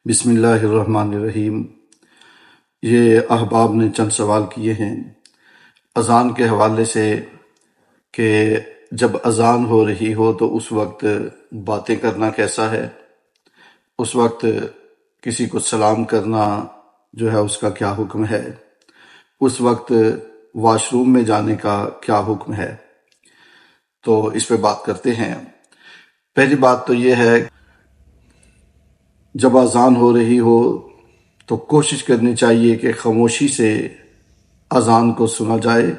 بسم اللہ الرحمن الرحیم۔ یہ احباب نے چند سوال کیے ہیں اذان کے حوالے سے کہ جب اذان ہو رہی ہو تو اس وقت باتیں کرنا کیسا ہے، اس وقت کسی کو سلام کرنا جو ہے اس کا کیا حکم ہے، اس وقت واش روم میں جانے کا کیا حکم ہے، تو اس پہ بات کرتے ہیں۔ پہلی بات تو یہ ہے، جب اذان ہو رہی ہو تو کوشش کرنی چاہیے کہ خاموشی سے اذان کو سنا جائے،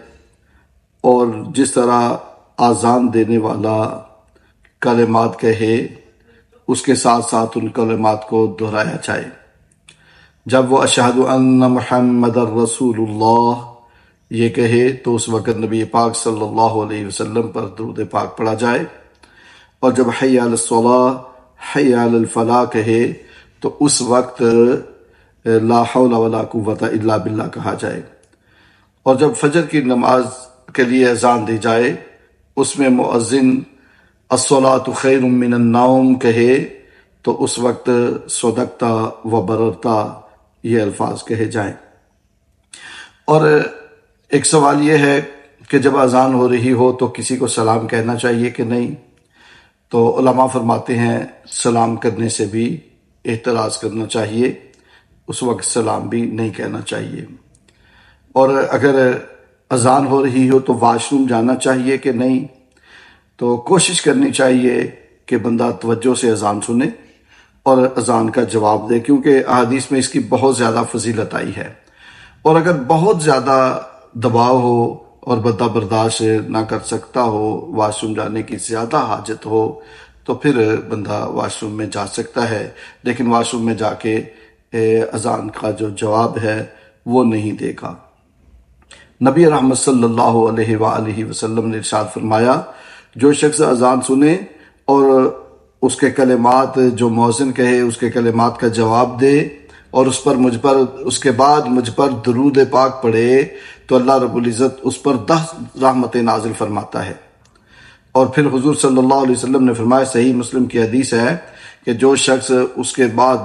اور جس طرح اذان دینے والا کلمات کہے اس کے ساتھ ساتھ ان کلمات کو دہرایا جائے۔ جب وہ اشہد ان محمد رسول اللہ یہ کہے تو اس وقت نبی پاک صلی اللہ علیہ وسلم پر درود پاک پڑھا جائے، اور جب حی علی الصلاۃ حی علی الفلاح کہے تو اس وقت لا حول ولا قوت الا باللہ کہا جائے، اور جب فجر کی نماز کے لیے اذان دی جائے اس میں مؤذن الصلاۃ خیر من النوم کہے تو اس وقت صدقتا و بررتا یہ الفاظ کہے جائیں۔ اور ایک سوال یہ ہے کہ جب اذان ہو رہی ہو تو کسی کو سلام کہنا چاہیے کہ نہیں، تو علماء فرماتے ہیں سلام کرنے سے بھی احتراز کرنا چاہیے، اس وقت سلام بھی نہیں کہنا چاہیے۔ اور اگر اذان ہو رہی ہو تو واش روم جانا چاہیے کہ نہیں، تو کوشش کرنی چاہیے کہ بندہ توجہ سے اذان سنے اور اذان کا جواب دے، کیونکہ احادیث میں اس کی بہت زیادہ فضیلت آئی ہے۔ اور اگر بہت زیادہ دباؤ ہو اور بندہ برداشت نہ کر سکتا ہو، واش روم جانے کی زیادہ حاجت ہو، تو پھر بندہ واش روم میں جا سکتا ہے، لیکن واش روم میں جا کے اذان کا جو جواب ہے وہ نہیں دے گا۔ نبی رحمت صلی اللہ علیہ وآلہ وسلم نے ارشاد فرمایا، جو شخص اذان سنے اور اس کے کلمات جو مؤذن کہے اس کے کلمات کا جواب دے اور اس کے بعد مجھ پر درود پاک پڑھے تو اللہ رب العزت اس پر 10 رحمتیں نازل فرماتا ہے۔ اور پھر حضور صلی اللہ علیہ وسلم نے فرمایا، صحیح مسلم کی حدیث ہے کہ جو شخص اس کے بعد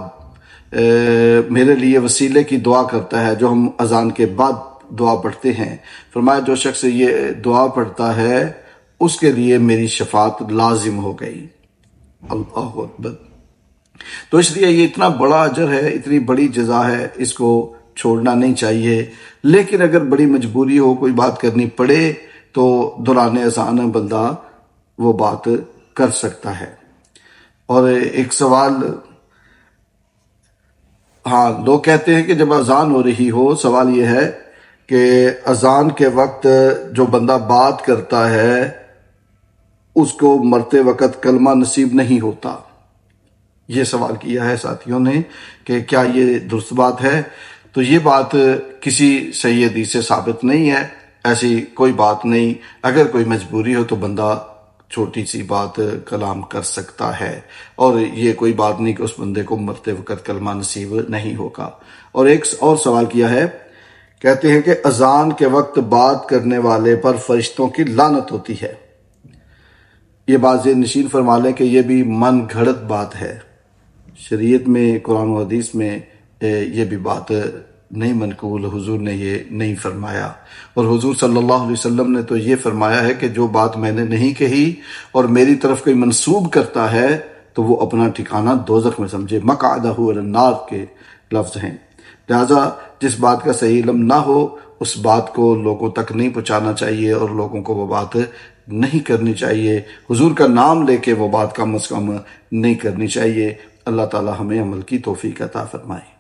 میرے لیے وسیلے کی دعا کرتا ہے، جو ہم اذان کے بعد دعا پڑھتے ہیں، فرمایا جو شخص یہ دعا پڑھتا ہے اس کے لیے میری شفاعت لازم ہو گئی۔ اللہ اکبر۔ تو اس لیے یہ اتنا بڑا اجر ہے، اتنی بڑی جزا ہے، اس کو چھوڑنا نہیں چاہیے۔ لیکن اگر بڑی مجبوری ہو، کوئی بات کرنی پڑے، تو دوران اذان بندہ وہ بات کر سکتا ہے۔ اور ایک سوال، لوگ کہتے ہیں کہ جب اذان ہو رہی ہو، سوال یہ ہے کہ اذان کے وقت جو بندہ بات کرتا ہے اس کو مرتے وقت کلمہ نصیب نہیں ہوتا۔ یہ سوال کیا ہے ساتھیوں نے کہ کیا یہ درست بات ہے؟ تو یہ بات کسی صحیح حدیث سے ثابت نہیں ہے، ایسی کوئی بات نہیں۔ اگر کوئی مجبوری ہو تو بندہ چھوٹی سی بات کلام کر سکتا ہے، اور یہ کوئی بات نہیں کہ اس بندے کو مرتے وقت کلمہ نصیب نہیں ہوگا۔ اور ایک اور سوال کیا ہے، کہتے ہیں کہ اذان کے وقت بات کرنے والے پر فرشتوں کی لعنت ہوتی ہے۔ یہ بات ذہن نشین فرما لیں کہ یہ بھی من گھڑت بات ہے، شریعت میں قرآن و حدیث میں یہ بھی بات نہیں منقول، حضور نے یہ نہیں فرمایا۔ اور حضور صلی اللہ علیہ وسلم نے تو یہ فرمایا ہے کہ جو بات میں نے نہیں کہی اور میری طرف کوئی منسوب کرتا ہے تو وہ اپنا ٹھکانہ دوزخ میں سمجھے، مقعدہ علی النار کے لفظ ہیں۔ لہٰذا جس بات کا صحیح علم نہ ہو اس بات کو لوگوں تک نہیں پہنچانا چاہیے، اور لوگوں کو وہ بات نہیں کرنی چاہیے، حضور کا نام لے کے وہ بات کم از کم نہیں کرنی چاہیے۔ اللہ تعالی ہمیں عمل کی توفیق عطا فرمائے۔